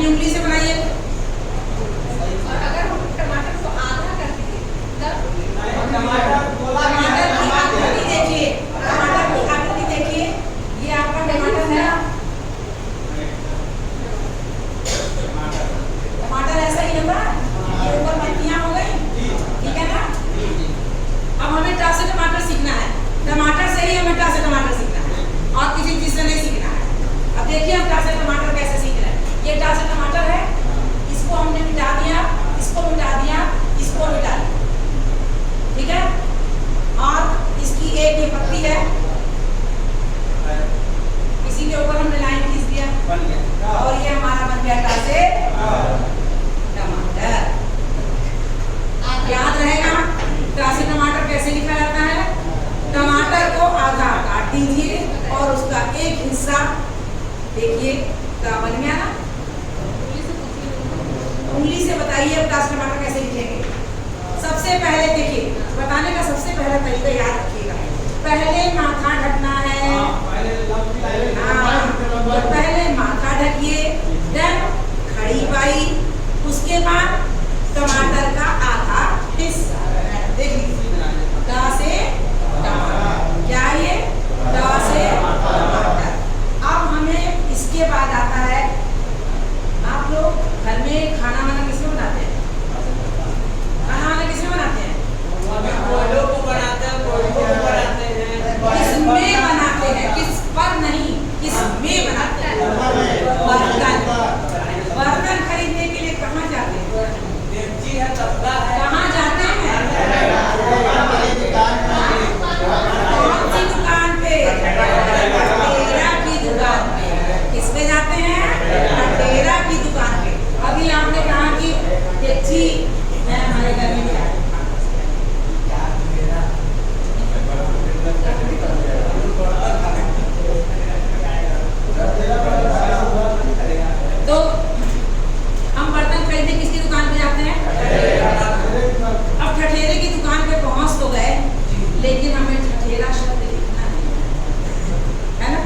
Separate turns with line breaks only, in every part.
अपनी उंगली से बनाइए।
और अगर हम टमाटर को आधा कर दिए तब
टमाटर की आकृति देखिए, टमाटर की आकृति देखिए, ये आपका टमाटर है। टमाटर ऐसा ही होगा, ये ऊपर पत्तियां हो गई, ठीक है ना। अब हमें टा से टमाटर सीखना है, टमाटर से ही हमें टा से टमाटर सीखना है और किसी चीज से नहीं सीखना है। अब देखिए हम टा से टमाटर कैसे सीख रहे हैं। ये टा से टमाटर है, इसको हमने मिटा दिया, इसको मिटा दिया, इसको मिटा दिया, ठीक है। और इसकी एक ये पत्ती है, इसी के ऊपर हमने लाइन खींच दिया और ये हमारा बन गया टा से टमाटर। याद रहेगा टा से टमाटर कैसे लिखा जाता है। टमाटर को आधा काट दीजिए और उसका एक हिस्सा देखिए क्या बन गया ना। उंगली से बताइए अब टा से टमाटर कैसे लिखेंगे। सबसे पहले देखिए, बताने का सबसे पहला तरीका याद रखिएगा, पहले माथा ढकना है। पहले माथा ढकिए, देन खड़ी बाई, उसके बाद टमाटर का आधा हिस्सा। देखिए टा से टमाटर, क्या ये टा से टमाटर। अब हमें इसके बाद आता है, आप लोग घर में खाना वाना किसमें बनाते हैं? खाना वाना किसमें बनाते हैं?
कोयलों को बनाते हैं, कोयलों को बनाते हैं।
किसमें बनाते हैं? किस पर नहीं, किसमें बनाते हैं? बर्तन। बर्तन खरीदने के लिए कहाँ जाते हैं?
देवजी है, तबला है।
कहाँ जाते हैं? कौन सी दुकान पे? ठठेरा की दुकान पे। किस पे जाते हैं? ठठेरा की दुकान पे। अभी आपने कहा कि देवजी है हमारे घर में क्या है? तो हम बर्तन खरीदने किसकी दुकान पे जाते हैं? अब ठठेरे की दुकान पे पहुंच तो गए, लेकिन हमें ठठेरा शब्द लिखना नहीं है ना।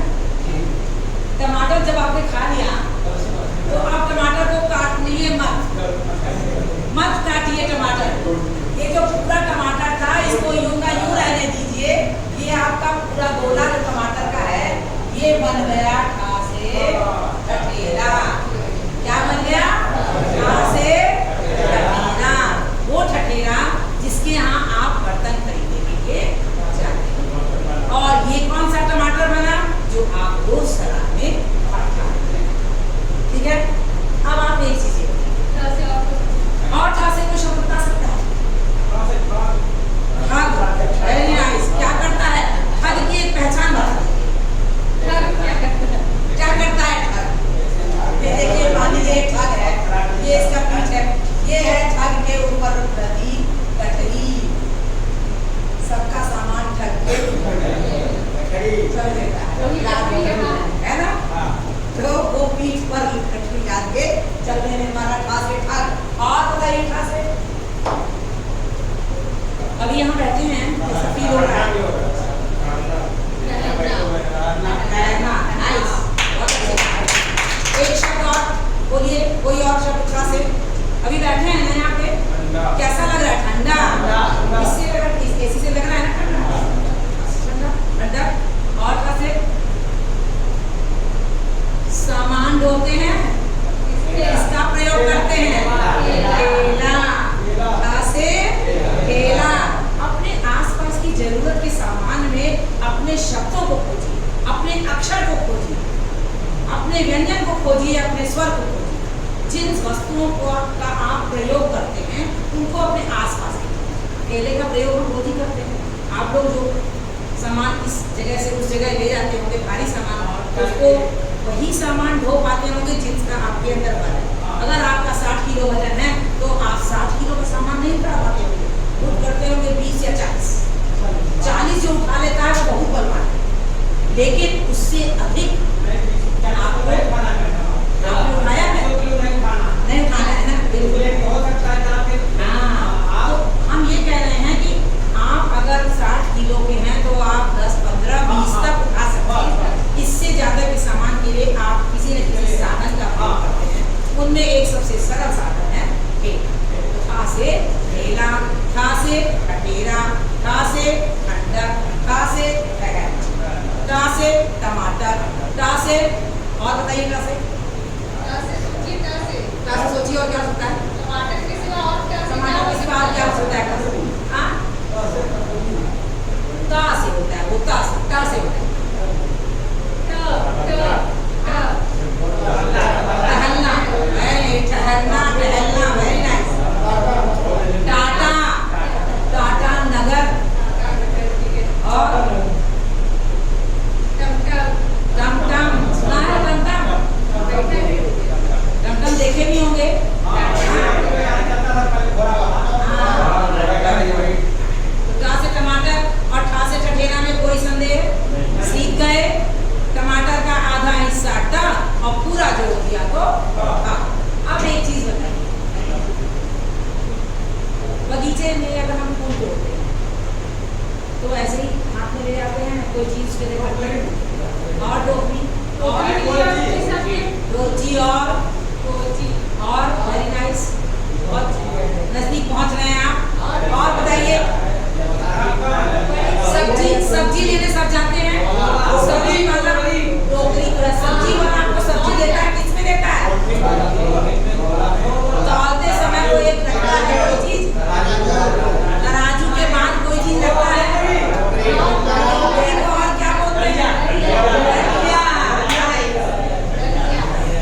टमाटर जब आपने खा लिया तो आप टमाटर को काटिए मत काटिए टमाटर। ये जो पूरा टमाटर था इसको यूं का यूं रहने दीजिए। ये आपका पूरा गोला जो टमाटर का है ये बन गया ठा से ठठेरा। क्या बन गया? ठा से ठठेरा। वो ठठेरा जिसके यहाँ आप बर्तन खरीदने के लिए जाते हैं। और ये कौन सा टमाटर बना? जो आप रोज सलाद में खाते हैं, ठीक है। अब आप एक चीज और ठा से कुछ शब्द बता सकता है? ठग। Very nice. क्या करता है ठग? की एक पहचान बता दीजिए। क्या करता है ठग? ये देखिए, मान लीजिए ठग है, ये इसका पीठ है, ये है ठग के ऊपर प्रति कटरी। सबका सामान ठग के चल देता है ना। तो वो पीठ पर कटरी लाद के चलने में हमारा ठा से ठग। और बताइए ठा से। अभी यहाँ बैठे हैं, सफी हो रहा है। नाइस, बहुत अच्छे। एक शब्द और बोलिए, कोई और शब्द ठा से। अभी बैठे हैं ना यहाँ पे, कैसा लग रहा है? ठंडा। किससे लग रहा है? एसी से लग रहा है ना? ठंडा ठंडा। और ठा से सामान ढोते हैं, इसका प्रयोग करते हैं ठेला। ठा से ठेला। अपने आसपास की जरूरत के सामान में अपने शब्दों को खोजिए, अपने अक्षर को खोजिए, अपने व्यंजन को खोजिए, अपने स्वर को खोजिए। जिन वस्तुओं को का आप प्रयोग करते हैं उनको अपने आसपास रखिए। ठेले का प्रयोग हम रोज ही करते हैं। आप लोग जो सामान इस जगह से उस जगह ले जाते होंगे, भारी सामान, उसको वही सामान ढो पाते होंगे जिसका आपके अंदर बल है। अगर आपका 60 किलो वजन है तो आप 60 किलो का सामान नहीं उठा पाते होंगे, उठ करते होंगे 20 या 40। 40 जो उठा लेता है वो बहुत बलवान है, लेकिन उससे अधिक आपको उठाया है नहीं उठाना है ना। बिल्कुल। हाँ, तो हम ये कह रहे हैं कि आप अगर 60 किलो के हैं तो आप 10, 15, 20 तक उठा सकते हैं। इससे ज्यादा के सामान के लिए आप किसी न किसी साधन का उनमें एक सबसे सरल साधन है ठेला। तो ठा से ठेला, ठा से ठठेरा, ठा से ठंडक, ठा से ठहरना, टा से टमाटर, टा से और बताइए टा से सोचिए और क्या हो सकता है?
टमाटर के सिवा और क्या?
टमाटर के सिवा और क्या हो सकता है? हाँ, ता से होता है वो, ता से होता है टहलना, ठहरना, टहलना, वेरी नाइस। टाटा, टाटा नगर, और टमटम, सुना है टमटम? टमटम देखे भी होंगे। टा से टमाटर और ठा से ठठेरा में कोई संदेह? सीख गए। टमाटर का आधा हिस्सा टा और पूरा जोड़ दिया तो ठा। अब एक चीज बताइए, बगीचे में अगर हम फूल तोड़ते हैं तो ऐसे ही हाथ में ले जाते हैं, कोई चीज के देखते और टोकरी रोची और वेरी नाइस, बहुत नजदीक पहुंच रहे हैं आप। और बताइए, सब्जी लेने सब जाते हैं, सब्जी वाला टोकरी, सब्जी वाला आपको सब्जी देता है, किसमें देता है? तौलते समय कोई एक रखता है, कोई चीज तराजू के बाद कोई चीज रखता है, और क्या बोलते हैं?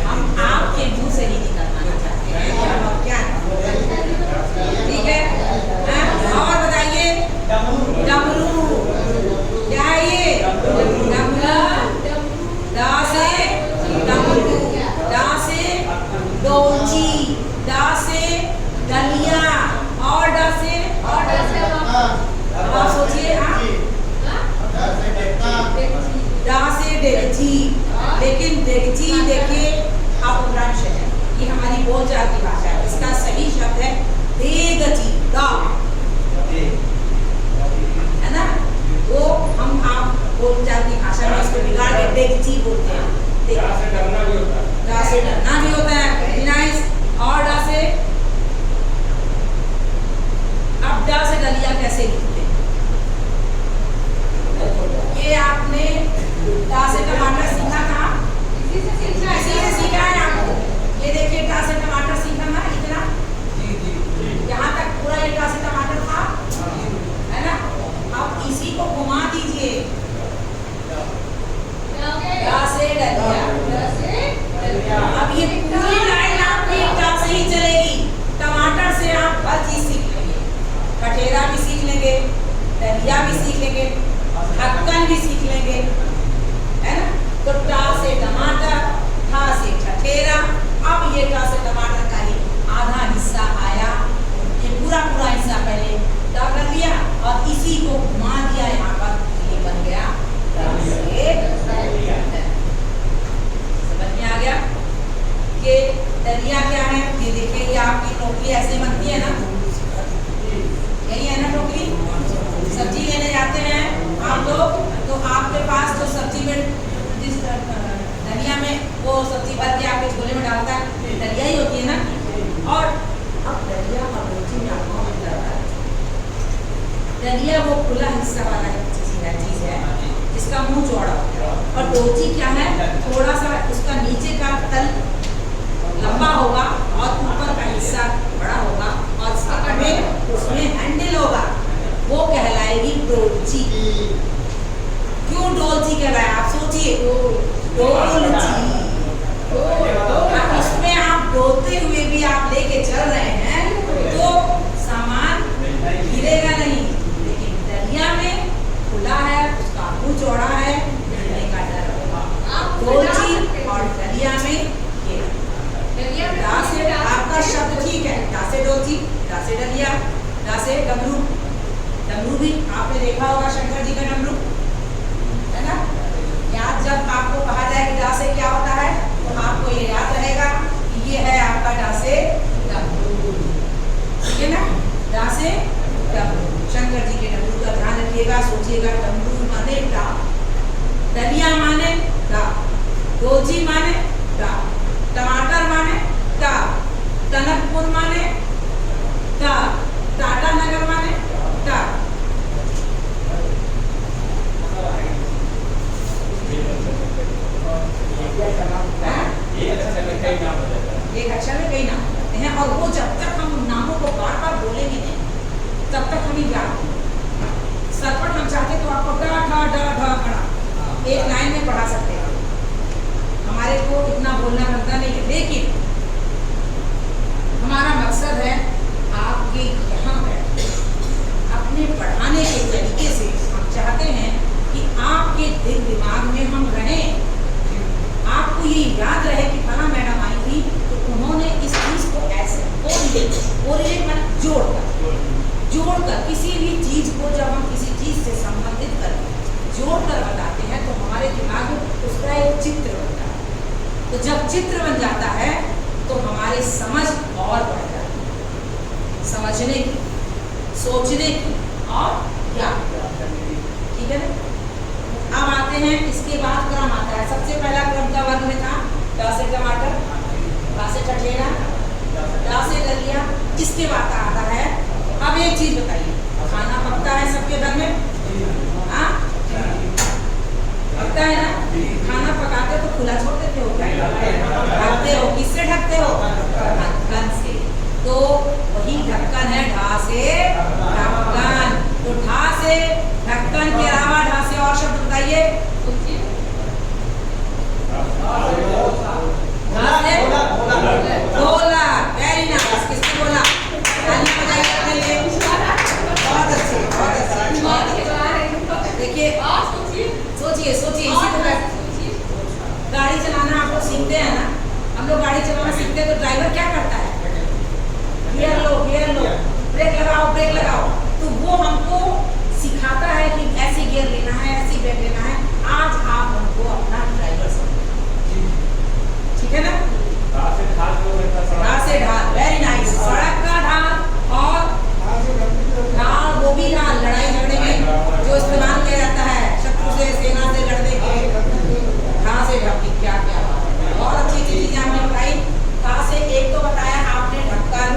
हम आपके मुंह से ही निकलवाना चाहते हैं क्या? ठीक है, और बताइए, डमरू, क्या है ये? डा से डमरू, डा से डोलची, डा से डलिया, और डा से आप सोचिए। डा से डेगची, लेकिन डेगची देखिए अपभ्रंश है, ये हमारी बोलचाल की भाषा है, इसका सही शब्द है देगची, दा, है ना? वो हम आप बोलचाल की भाषा में इसको बिगाड़ के डेगची बोलते हैं। डा से डरना भी होता है, नाइस। और डा से, अब डा से डलिया कैसे लिखते हैं? ये आपने डा से टमाटर सीखा था, इसी से सीखा है आपको। ये देखिए डा से टमाटर सीखा ना, इतना यहाँ तक पूरा ये डा से टमाटर था, है ना? अब इसी को घुमा दीजिए, डा से डलिया। अब ये पूरी लाइन आपकी डा से ही चलेगी। टमाटर से आप हर चीज सीख लेंगे, ठठेरा भी सीख लेंगे, डलिया भी सीख लेंगे, ढक्कन भी सीख लेंगे, है ना? तो टा से टमाटर, ठा से ठठेरा। अब ये टा से टमाटर का ही आधा हिस्सा आया, ये पूरा हिस्सा पहले टा कर लिया और इसी को घुमा दिया यहाँ पर, ये बन गया टा से डलिया। समझ में आ गया कि डलिया क्या है? ये देखिए, ये आपकी टोकरी ऐसे बनती है ना, यही है ना टोकरी? सब्जी लेने जाते हैं आप लोग, तो आपके पास जो सब्जी में जिस डलिया में वो सब्जी भर के आपके झोले में डालता है, डलिया ही होती है ना। और अब डलिया और रोटी में आपको अंतर आता है। डलिया वो खुला हिस्सा वाला चीज है जिसका मुंह चौड़ा होता है, और डोची क्या है? थोड़ा सा उसका नीचे का तल लंबा होगा और ऊपर का हिस्सा बड़ा होगा, और साथ में उसमें हैंडल होगा, वो कहलाएगी डोलची। क्यों डोलची कहलाए? आप सोचिए, डोलची। अब इसमें आप डोलते हुए भी आप लेके चल रहे हैं तो सामान गिरेगा नहीं, लेकिन डलिया में खुला है, उसका मुंह चौड़ा है, गिरने का डर होगा। डोलची और डलिया में डा से आपका शब्द ठीक है, डा से डोलची, डा से डलिया, डा से डमरू। डमरू भी आपने देखा होगा, शंकर जी का डमरू, है ना? याद जब आपको कहा जाए कि डा से क्या होता है तो आपको ये याद रहेगा कि ये है आपका डा से डमरू, ठीक है ना? डा से डमरू, शंकर जी के डमरू का ध्यान रखिएगा, सोचिएगा। डमरू माने डा, डलिया माने डा, डोलची माने डा, टमाटर माने डा,
कई नाम हो जाता है।
एक अक्षर में कई नाम हो जाते हैं, और वो जब तक हम उन नामों को बार बार बोलेंगे नहीं तब तक हमें याद नहीं। सरपट हम चाहते तो आपको ड ढ ड ढ पढ़ा एक लाइन में पढ़ा सकते हैं, हमारे को इतना बोलना बनता नहीं है, लेकिन हमारा मकसद है आपके यहाँ बैठ अपने पढ़ाने के तरीके से हम चाहते हैं कि आपके दिल दिमाग में हम रहें, आपको ये याद रहे कि फला मैडम आई थी तो उन्होंने इस चीज को ऐसे कोरिलेट मतलब जोड़कर किसी भी चीज को जब हम किसी चीज से संबंधित कर जोड़कर बताते हैं तो हमारे दिमाग में उसका एक चित्र बनता है। तो जब चित्र बन जाता है तो हमारी समझ और बढ़ जाती है, समझने की, सोचने की और याद करने की। ठीक है ना। अब आते हैं, इसके बाद क्रम आता है। सबसे पहला क्रम का वर्ग में था ट से टमाटर, ट से ठठेरा, ड से दलिया। इसके बाद आता है, अब एक चीज बताइए, खाना पकता है सबके घर में? हाँ पकता है ना। खाना पकाते तो खुला छोड़ देते हो क्या? ढकते हो, किससे ढकते हो? ढक्कन से। तो वही ढक्कन है ढा से ढक्कन। तो ढा से ढक्कन के अलावा ढा से और शब्द बताइए। ढोला। Very nice. किसने बोला? ताली बजाइए अपने लिए। बहुत अच्छे, बहुत अच्छे। देखिए सोचिए सोचिए, इसी को गाड़ी चलाना आप लोग सीखते हैं ना, हम लोग गाड़ी चलाना सीखते हैं तो ड्राइवर क्या करता है? गियर लो, ब्रेक लगाओ। तो वो हमको सिखाता है कि ऐसे गियर लेना है, ऐसी ब्रेक लेना है। आज आप हमको अपना ड्राइवर समझो, ठीक है ना। ढाल से ढाल, वेरी नाइस। सड़क का ढाल और ढाल, वो भी ढाल लड़ाई झगड़े में जो इस्तेमाल किया जाता है, शत्रु से, सेना से लड़ने के। ढाल से ढक्की, क्या क्या बात है, बहुत अच्छी चीजें हमने बताई। ढाल से एक तो बताया आपने ढक्कन,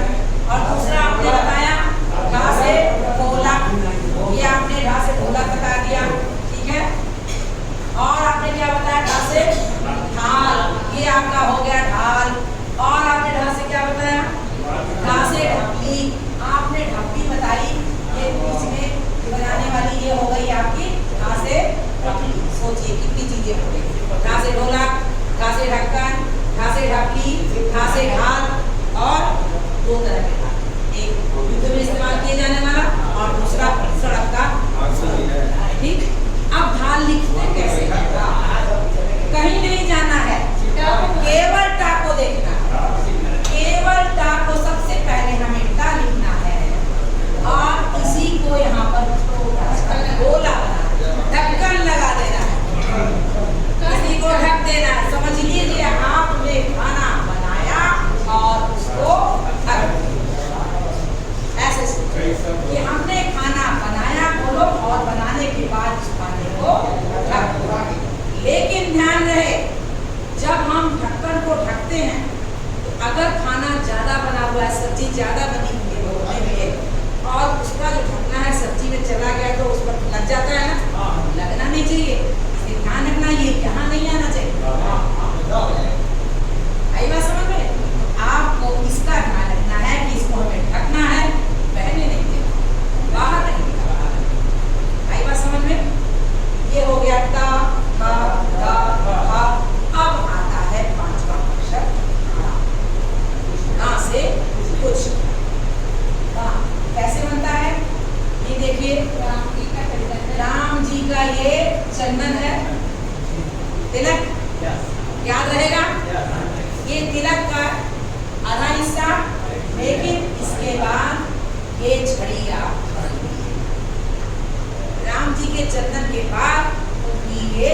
और दूसरा आपने बताया ढाल से ढोलक। ये आपने ढाल से ढोलक बता दिया, ठीक है। और आपने क्या बताया? ढाल से ढाल, ये आपका हो गया ढाल। और आपने ढाल से क्या बताया? ढाल से ढपली। आपने ढपली बताई, ये बीच में बनाने वाली ये हो गई आपकी ढाल से ढपली। सोचिए कितनी चीजें हो गई। ढाल से ढोलक, ढाल से ढक्कन, ढाल से ढपली, ढाल से ढाल, और दो तरह के ढाल, एक युद्ध में इस्तेमाल किए जाने वाला और दूसरा सड़क का। ठीक। अब ढाल लिखते कैसे? कहीं नहीं जाना है, केवल टा को देखना है। केवल टा को सबसे पहले हमें टा लिखना है, और इसी को यहाँ पर गोला ढक्कन लगा देना है, इसी को ढक देना है। समझ लीजिए आपने खाना बनाया और उसको ढक दिया। ऐसे कि हमने खाना बनाया, बोलो, और बनाने के बाद उस खाने को ढक दिया। लेकिन ध्यान रहे, जब हम ढक्कन को ढकते हैं तो अगर खाना ज्यादा बना हुआ है, सब्जी ज्यादा बनी हुई है होने में, और उसका जो ढकना है सब्जी में चला गया तो उस पर लग जाता है ना, लगना नहीं चाहिए। इसलिए ध्यान रखना, ये यहाँ नहीं आना चाहिए। आई बात समझ में? आपको इसका ध्यान रखना है कि इसको हमें ढकना है, बहने नहीं देना, बाहर नहीं निकालना। आई बात समझ में? ये हो गया टा, हा, धा, हा। अब आता है पांचवा अक्षर ना से कुछ। कैसे बनता है? ये देखिए, राम जी का ये चंदन है, तिलक, याद रहेगा। ये तिलक का आधा हिस्सा, लेकिन इसके बाद ये छड़ी आप राम जी के चंदन के बाद उनकी ये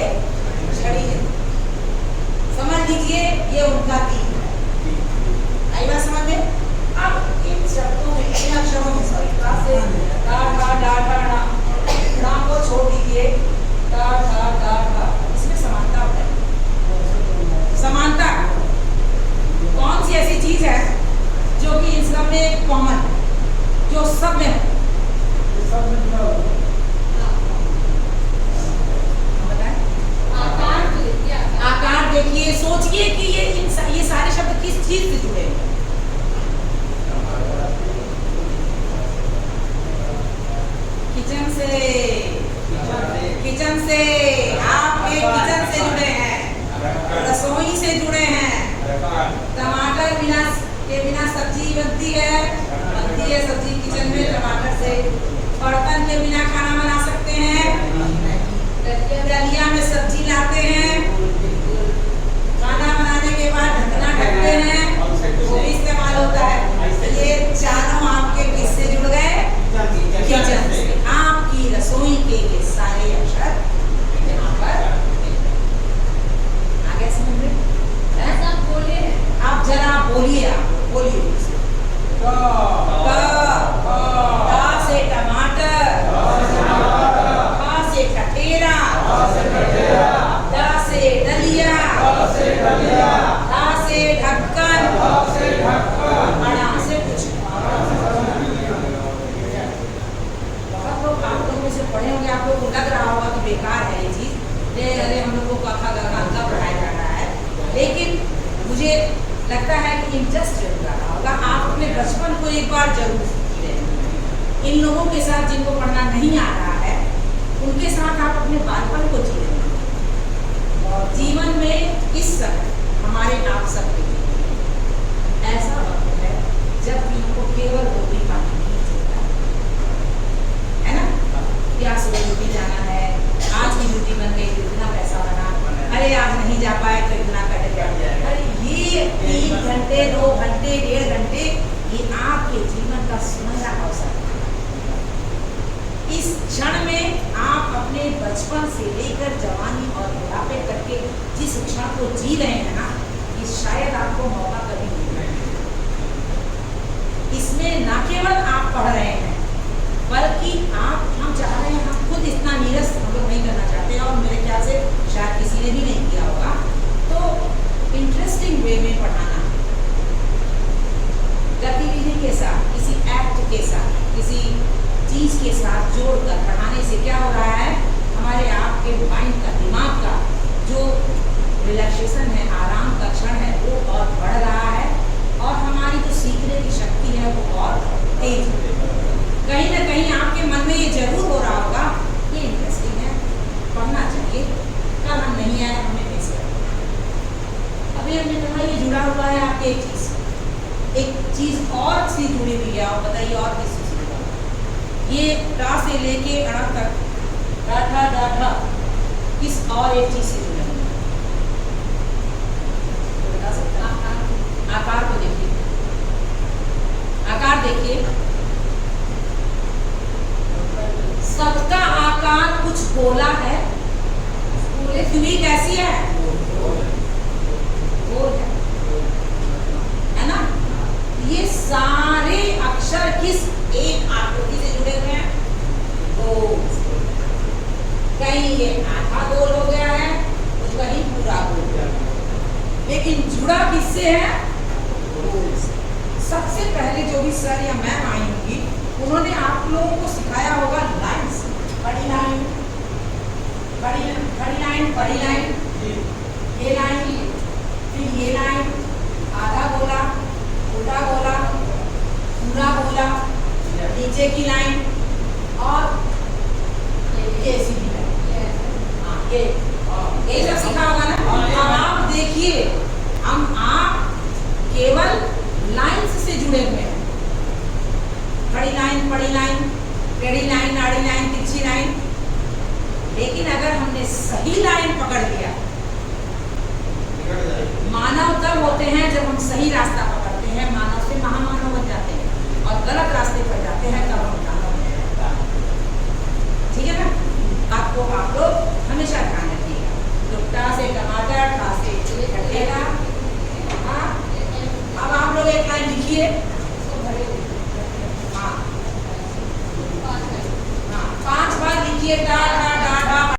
छड़ी है। समझ लीजिए ये उनका तीर है। आई बात समझ में? अब इन शब्दों में, इन अक्षरों में, सॉरी, टा से टा ढा डा ढा डा, नाम को छोड़ दीजिए, टा ढा डा ढा। इसमें समानता है। समानता कौन सी ऐसी चीज है जो कि इन सब में कॉमन, जो सब में है? आकार देखिए, सोचिए कि ये सारे शब्द किस चीज से जुड़े हैं। किचन से, किचन से, आपके किचन से जुड़े हैं, रसोई से जुड़े हैं। टमाटर के बिना सब्जी बनती है सब्जी किचन में टमाटर से। बर्तन के बिना खाना बना सकते हैं, डलिया में सब्जी लाते हैं, खाना बनाने के बाद ढकना ढकते हैं, वो भी इस्तेमाल होता है। ये चारों आपके किससे जुड़ गए? किचन से। आपकी रसोई के ये सारे अक्षर यहाँ पर आगे समझ में
सब बोले हैं।
आप जरा बोलिए, आप बोलिए। क से टमाटर, ख से कठेरा, ड से डलिया, ढ से ढक्कन, अड़ा से कुछ। बहुत लोग आप लोगों से पढ़े होंगे, आप लोगों को लग रहा होगा कि बेकार है ये चीज, अरे हम लोग को कथा गणना पढ़ाया जा रहा है, लेकिन मुझे लगता है कि इंटरेस्ट जरूर आ रहा होगा। आप अपने बचपन को एक बार जरूर सीखें। इन लोगों के साथ जिनको पढ़ना नहीं आ रहा है, उनके साथ आप अपने बालपन को जी लें। जीवन में इस समय हमारे आप सबके ऐसा वक्त है जब इनको केवल रोटी पानी नहीं चाहिए, है ना? क्या सुबह ड्यूटी जाना है, आज की ड्यूटी बन गई तो इतना पैसा बना, अरे आज नहीं जा पाए तो इतना कट गया। अरे ये 3 घंटे 2 घंटे 1.5 घंटे ये आपके जीवन का सुनहरा अवसर है। इस क्षण में आप अपने बचपन से लेकर जवानी और बुढ़ापे तक के जिस क्षण को जी रहे हैं ना, ये शायद आपको मौका कभी नहीं मिलेगा। इसमें न केवल आप पढ़ रहे हैं, बल्कि हम चाह रहे हैं, हम खुद इतना नीरस हम लोग नहीं करना चाहते हैं, और मेरे ख्याल से शायद किसी ने भी नहीं किया होगा। तो इंटरेस्टिंग वे में पढ़ाना, गतिविधि के साथ, किसी एक्ट के साथ, किसी चीज के साथ जोड़कर पढ़ाने से क्या हो रहा है, हमारे आपके माइंड का, दिमाग का जो रिलैक्सेशन है, आराम का क्षण है, वो और बढ़ रहा है, और हमारी जो सीखने की शक्ति है वो और तेज हो रही है। कहीं ना कहीं आपके मन में ये जरूर हो रहा होगा, ये इंटरेस्टिंग है, पढ़ना चाहिए, कल हम नहीं आए, हमें कैसे। अभी हमने कहा ये जुड़ा हुआ है आपके एक चीज और सी जुड़ी हुई है, आप बताइए और किस चीज से जुड़ा? ये टा से लेके अड़ा तक, डाठा डाठा किस और एक चीज से जुड़ा हुआ है? बता सकते हैं? आकार को देखिए, आकार देखिए, सबका आकार कुछ गोला है, पृथ्वी कैसी है? गोल है ना? ये सारे अक्षर किस एक आकृति से जुड़े हुए हैं? गोल। कहीं ये आधा गोल हो गया है, तो कहीं पूरा गोल, लेकिन जुड़ा किससे है? गोल से। सबसे पहले जो भी सर या मैम आई होगी, उन्होंने आप लोगों को सिखाया होगा लाइन्स, बड़ी लाइन, बड़ी लाइन, बड़ी लाइन, ये लाइन, फिर ये लाइन, आधा गोला, उल्टा गोला, पूरा गोला, नीचे की लाइन, और ये सीधी लाइन। हाँ, ये सब सीखा होगा ना? अब आप देखिए, आप केवल लाइन्स से जुड़े हुए हैं, बड़ी लाइन, टेढ़ी लाइन, आड़ी लाइन, तिरछी लाइन, लेकिन अगर हमने सही लाइन पकड़ लिया, मानव तब होते हैं जब हम सही रास्ता पकड़ते हैं, मानव से महामानव बन जाते हैं, और गलत रास्ते पर जाते हैं तब हम दानव बन जाते हैं। ठीक है ना? आपको आप लोग हमेशा ध्यान रखिएगा। टुकटा से टमाटर, खा से कटेगा। हाँ, अब आप लोग एक लाइन लिखिए। हाँ, 5 बार लिखिए।